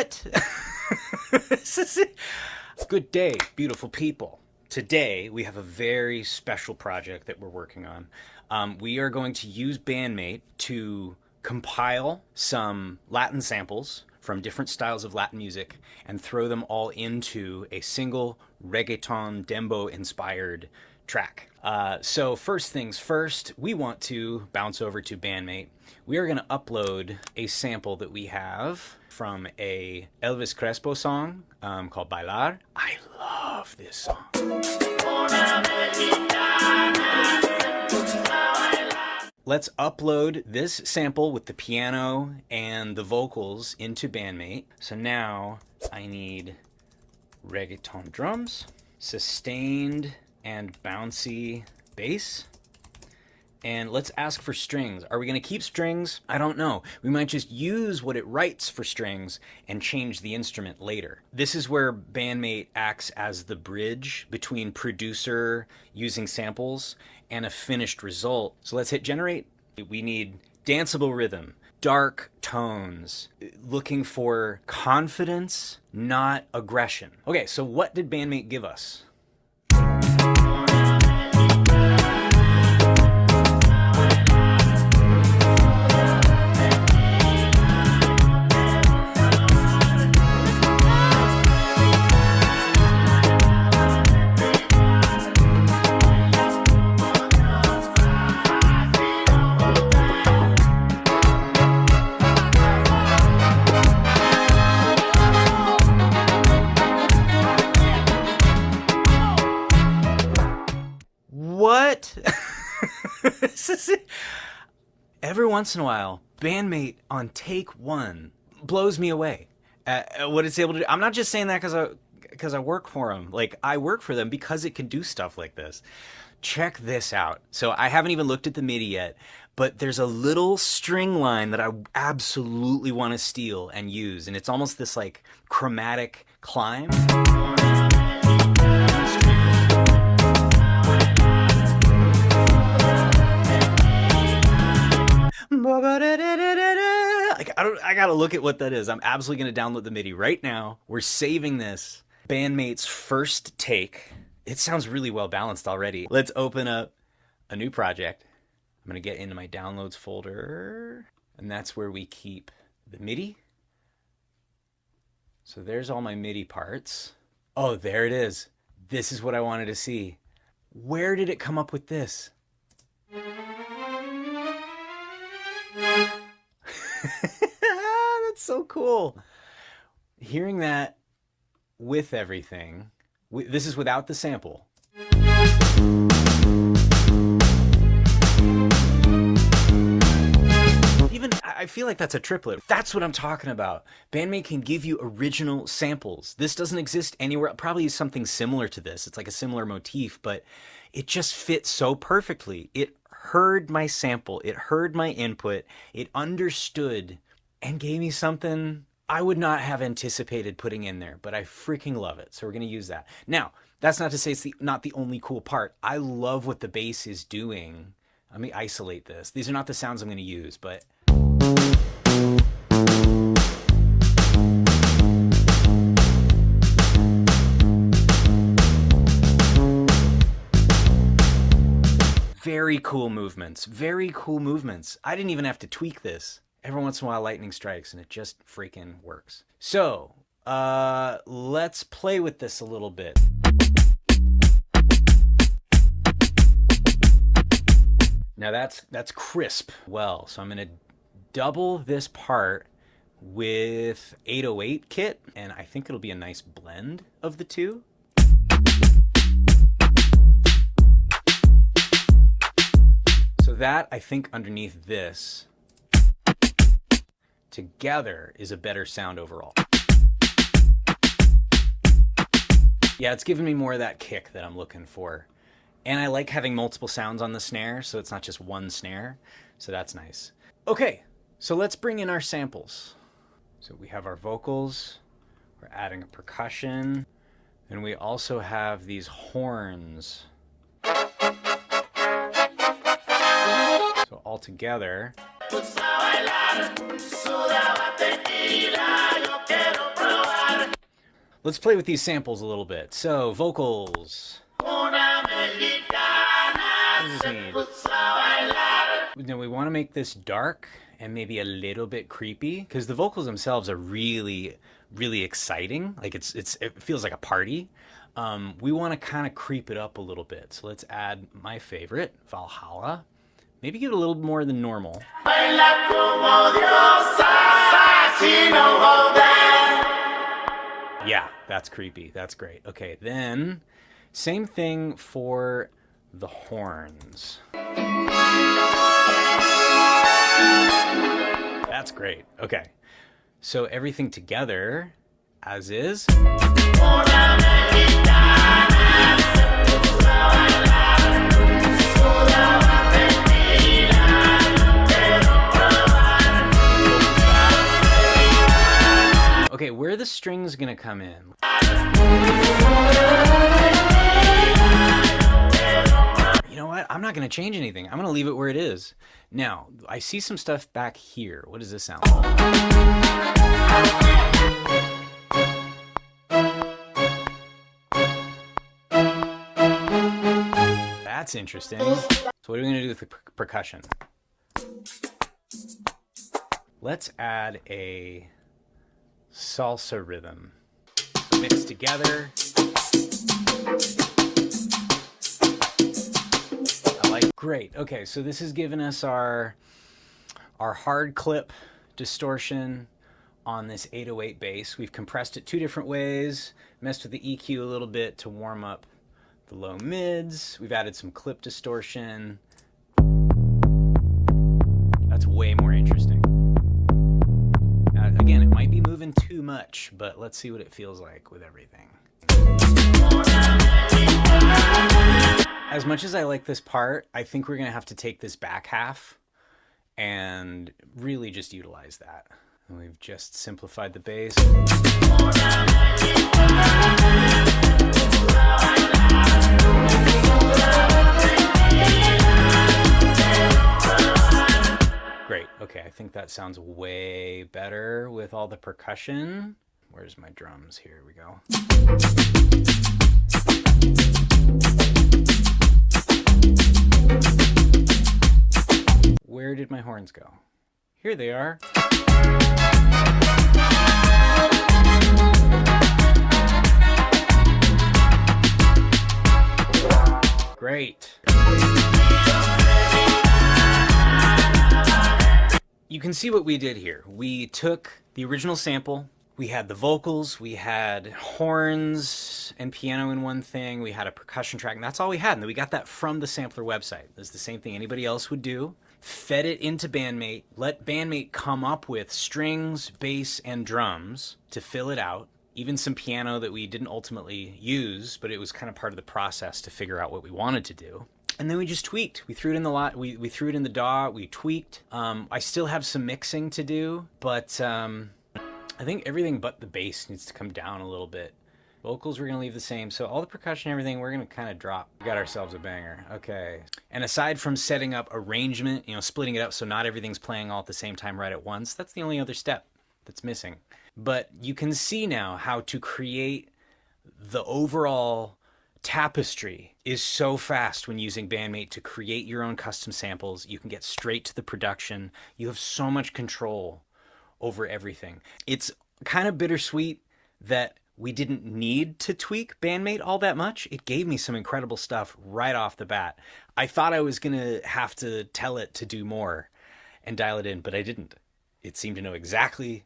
What? Good day, beautiful people. Today, we have a very special project that we're working on. We are going to use Bandmate to compile some Latin samples from different styles of Latin music and throw them all into a single reggaeton dembo-inspired track. So first things first, we want to bounce over to Bandmate. We are going to upload a sample that we have from a Elvis Crespo song called Bailar. I love this song. Let's upload this sample with the piano and the vocals into Bandmate. So now I need reggaeton drums, sustained and bouncy bass. And let's ask for strings. Are we going to keep strings? I don't know. We might just use what it writes for strings and change the instrument later. This is where Bandmate acts as the bridge between producer using samples and a finished result. So let's hit generate. We need danceable rhythm, dark tones, looking for confidence, not aggression. Okay, so what did Bandmate give us? What? Every once in a while, Bandmate on take one blows me away at what it's able to do. I'm not just saying that because I work for them. Like, I work for them because it can do stuff like this. Check this out. So I haven't even looked at the MIDI yet, but there's a little string line that I absolutely want to steal and use. And it's almost this like chromatic climb. Like, I gotta look at what that is. I'm absolutely gonna download the MIDI right now. We're saving this. Bandmate's first take. It sounds really well balanced already. Let's open up a new project. I'm gonna get into my downloads folder, and that's where we keep the MIDI. So there's all my MIDI parts. Oh, there it is. This is what I wanted to see. Where did it come up with this? That's so cool. Hearing that with everything, this is without the sample. Even, I feel like that's a triplet. That's what I'm talking about. Bandmate can give you original samples. This doesn't exist anywhere. Probably something similar to this. It's like a similar motif, but it just fits so perfectly. It heard my sample, it heard my input, it understood and gave me something I would not have anticipated putting in there, but I freaking love it. So we're going to use that. Now, that's not to say it's not the only cool part. I love what the bass is doing. Let me isolate this. These are not the sounds I'm going to use, but very cool movements. Very cool movements. I didn't even have to tweak this. Every once in a while, lightning strikes, and it just freaking works. So, let's play with this a little bit. Now that's crisp. Well, so I'm going to double this part with 808 kit, and I think it'll be a nice blend of the two. So that, I think, underneath this together is a better sound overall. Yeah, it's giving me more of that kick that I'm looking for. And I like having multiple sounds on the snare, so it's not just one snare. So that's nice. Okay, so let's bring in our samples. So we have our vocals, we're adding a percussion, and we also have these horns. So all together. Let's play with these samples a little bit. So, vocals. Now we want to make this dark and maybe a little bit creepy because the vocals themselves are really, really exciting. Like it feels like a party. We want to kind of creep it up a little bit. So let's add my favorite, Valhalla. Maybe give it a little more than normal. Yeah, that's creepy. That's great. Okay, then same thing for the horns. That's great. Okay, so everything together as is. Okay, where are the strings gonna come in? You know what? I'm not gonna change anything. I'm gonna leave it where it is. Now, I see some stuff back here. What does this sound like? That's interesting. So what are we gonna do with the percussion? Let's add a salsa rhythm mixed together. I like. Great. Okay, so this has given us our hard clip distortion on this 808 bass. We've compressed it two different ways, messed with the EQ a little bit to warm up the low mids. We've added some clip distortion. That's way more interesting. Again, it might be moving too much, but let's see what it feels like with everything. As much as I like this part, I think we're gonna have to take this back half and really just utilize that. And we've just simplified the bass. Great. Okay, I think that sounds way better with all the percussion. Where's my drums? Here we go. Where did my horns go? Here they are. Great. You can see what we did here. We took the original sample, we had the vocals, we had horns and piano in one thing, we had a percussion track, and that's all we had. And then we got that from the sampler website. It's the same thing anybody else would do. Fed it into Bandmate, let Bandmate come up with strings, bass, and drums to fill it out. Even some piano that we didn't ultimately use, but it was kind of part of the process to figure out what we wanted to do. And then we just tweaked. We threw it in the lot. We threw it in the DAW. We tweaked. I still have some mixing to do, but I think everything but the bass needs to come down a little bit. Vocals we're gonna leave the same. So all the percussion, everything, we're gonna kind of drop. We got ourselves a banger. Okay. And aside from setting up arrangement, splitting it up so not everything's playing all at the same time right at once, that's the only other step that's missing. But you can see now how to create the overall tapestry is so fast when using Bandmate to create your own custom samples. You can get straight to the production. You have so much control over everything. It's kind of bittersweet that we didn't need to tweak Bandmate all that much. It gave me some incredible stuff right off the bat. I thought I was gonna have to tell it to do more and dial it in, but I didn't. It seemed to know exactly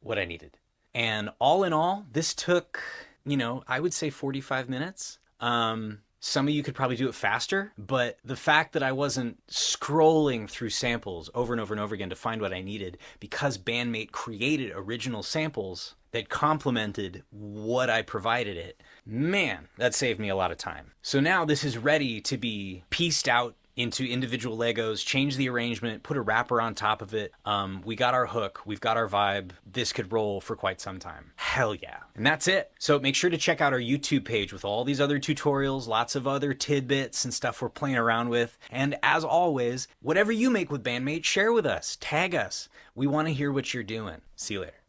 what I needed. And all in all, this took, I would say 45 minutes. Some of you could probably do it faster, but the fact that I wasn't scrolling through samples over and over and over again to find what I needed because Bandmate created original samples that complemented what I provided it, man, that saved me a lot of time. So now this is ready to be pieced out into individual Legos, change the arrangement, put a wrapper on top of it. We got our hook, we've got our vibe. This could roll for quite some time. Hell yeah. And that's it. So make sure to check out our YouTube page with all these other tutorials, lots of other tidbits and stuff we're playing around with. And as always, whatever you make with Bandmate, share with us, tag us. We want to hear what you're doing. See you later.